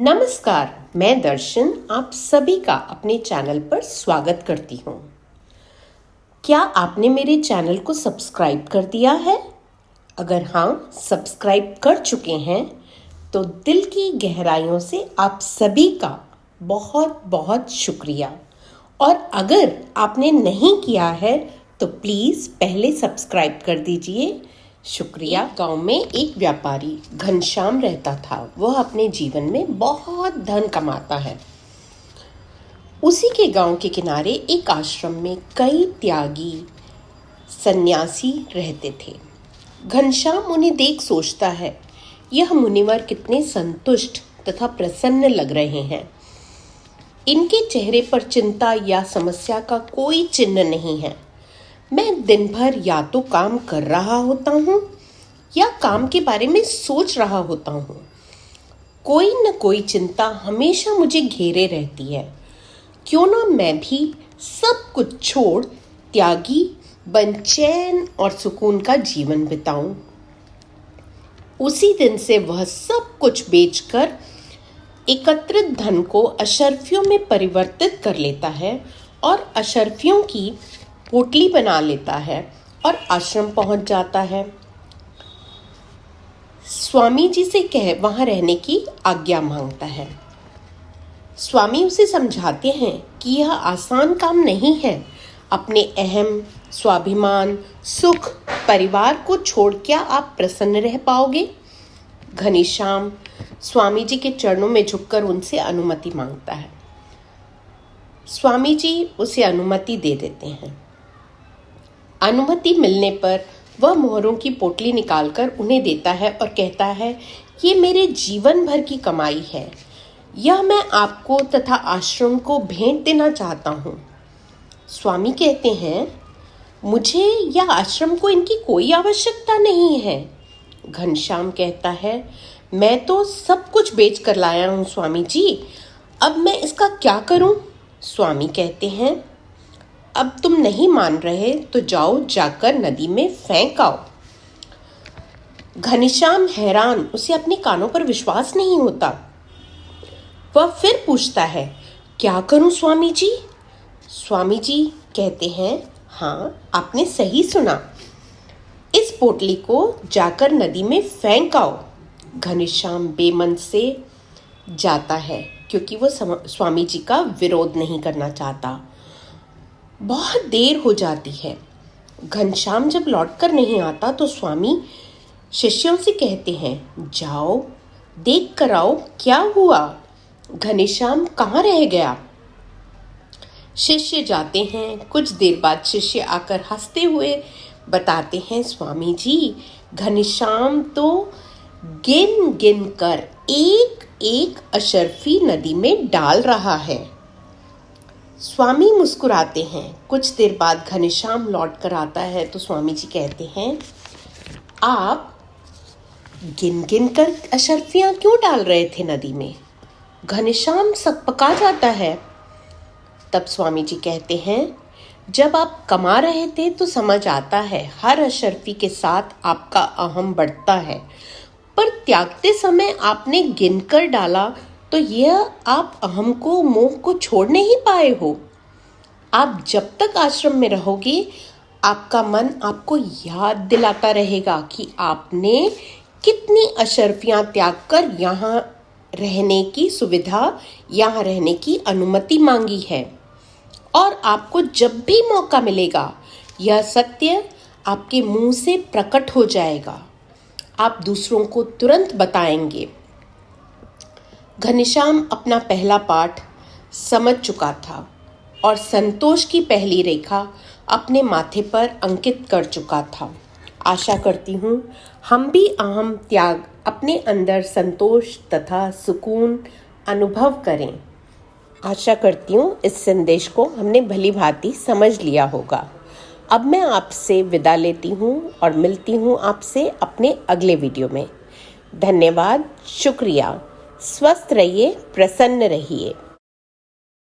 नमस्कार, मैं दर्शन आप सभी का अपने चैनल पर स्वागत करती हूँ। क्या आपने मेरे चैनल को सब्सक्राइब कर दिया है? अगर हाँ, सब्सक्राइब कर चुके हैं तो दिल की गहराइयों से आप सभी का बहुत बहुत शुक्रिया। और अगर आपने नहीं किया है तो प्लीज़ पहले सब्सक्राइब कर दीजिए। शुक्रिया। गांव में एक व्यापारी घनश्याम रहता था। वह अपने जीवन में बहुत धन कमाता है। उसी के गांव के किनारे एक आश्रम में कई त्यागी सन्यासी रहते थे। घनश्याम उन्हें देख सोचता है, यह मुनिवर कितने संतुष्ट तथा प्रसन्न लग रहे हैं। इनके चेहरे पर चिंता या समस्या का कोई चिन्ह नहीं है। मैं दिन भर या तो काम कर रहा होता हूँ या काम के बारे में सोच रहा होता हूँ। कोई न कोई चिंता हमेशा मुझे घेरे रहती है। क्यों ना मैं भी सब कुछ छोड़ त्यागी बन चैन और सुकून का जीवन बिताऊं। उसी दिन से वह सब कुछ बेचकर एकत्रित धन को अशर्फियों में परिवर्तित कर लेता है और अशर्फियों की पोटली बना लेता है और आश्रम पहुंच जाता है। स्वामी जी से वहां रहने की आज्ञा मांगता है। स्वामी उसे समझाते हैं कि यह आसान काम नहीं है। अपने अहम, स्वाभिमान, सुख, परिवार को छोड़ क्या आप प्रसन्न रह पाओगे? घनश्याम स्वामी जी के चरणों में झुककर उनसे अनुमति मांगता है। स्वामी जी उसे अनुमति दे देते हैं। अनुमति मिलने पर वह मोहरों की पोटली निकालकर उन्हें देता है और कहता है, ये मेरे जीवन भर की कमाई है। यह मैं आपको तथा आश्रम को भेंट देना चाहता हूँ। स्वामी कहते हैं, मुझे या आश्रम को इनकी कोई आवश्यकता नहीं है। घनश्याम कहता है, मैं तो सब कुछ बेच कर लाया हूँ स्वामी जी, अब मैं इसका क्या करूँ? स्वामी कहते हैं, अब तुम नहीं मान रहे तो जाओ जाकर नदी में फेंक आओ। घनश्याम हैरान, उसे अपने कानों पर विश्वास नहीं होता। वह फिर पूछता है, क्या करूं स्वामी जी? स्वामी जी कहते हैं, हाँ, आपने सही सुना। इस पोटली को जाकर नदी में फेंक आओ। घनश्याम बेमन से जाता है क्योंकि वह स्वामी जी का विरोध नहीं करना चाहता। बहुत देर हो जाती है। घनश्याम जब लौटकर नहीं आता तो स्वामी शिष्यों से कहते हैं, जाओ देख कर आओ क्या हुआ। घनश्याम कहाँ रह गया? शिष्य जाते हैं। कुछ देर बाद शिष्य आकर हंसते हुए बताते हैं, स्वामी जी, घनश्याम तो गिन गिन कर एक एक अशर्फी नदी में डाल रहा है। स्वामी मुस्कुराते हैं। कुछ देर बाद घनश्याम लौट कर आता है तो स्वामी जी कहते हैं, आप गिन गिन कर अशर्फियां क्यों डाल रहे थे नदी में? घनश्याम सकपका जाता है। तब स्वामी जी कहते हैं, जब आप कमा रहे थे तो समझ आता है हर अशर्फी के साथ आपका अहम बढ़ता है, पर त्यागते समय आपने गिनकर डाला तो यह आप अहम को, मोह को छोड़ नहीं पाए हो। आप जब तक आश्रम में रहोगे आपका मन आपको याद दिलाता रहेगा कि आपने कितनी अशर्फियां त्याग कर यहाँ रहने की सुविधा, यहाँ रहने की अनुमति मांगी है। और आपको जब भी मौका मिलेगा यह सत्य आपके मुंह से प्रकट हो जाएगा। आप दूसरों को तुरंत बताएंगे। घनश्याम अपना पहला पाठ समझ चुका था और संतोष की पहली रेखा अपने माथे पर अंकित कर चुका था। आशा करती हूँ हम भी अहम त्याग अपने अंदर संतोष तथा सुकून अनुभव करें। आशा करती हूँ इस संदेश को हमने भली भांति समझ लिया होगा। अब मैं आपसे विदा लेती हूँ और मिलती हूँ आपसे अपने अगले वीडियो में। धन्यवाद, शुक्रिया। स्वस्थ रहिए, प्रसन्न रहिए।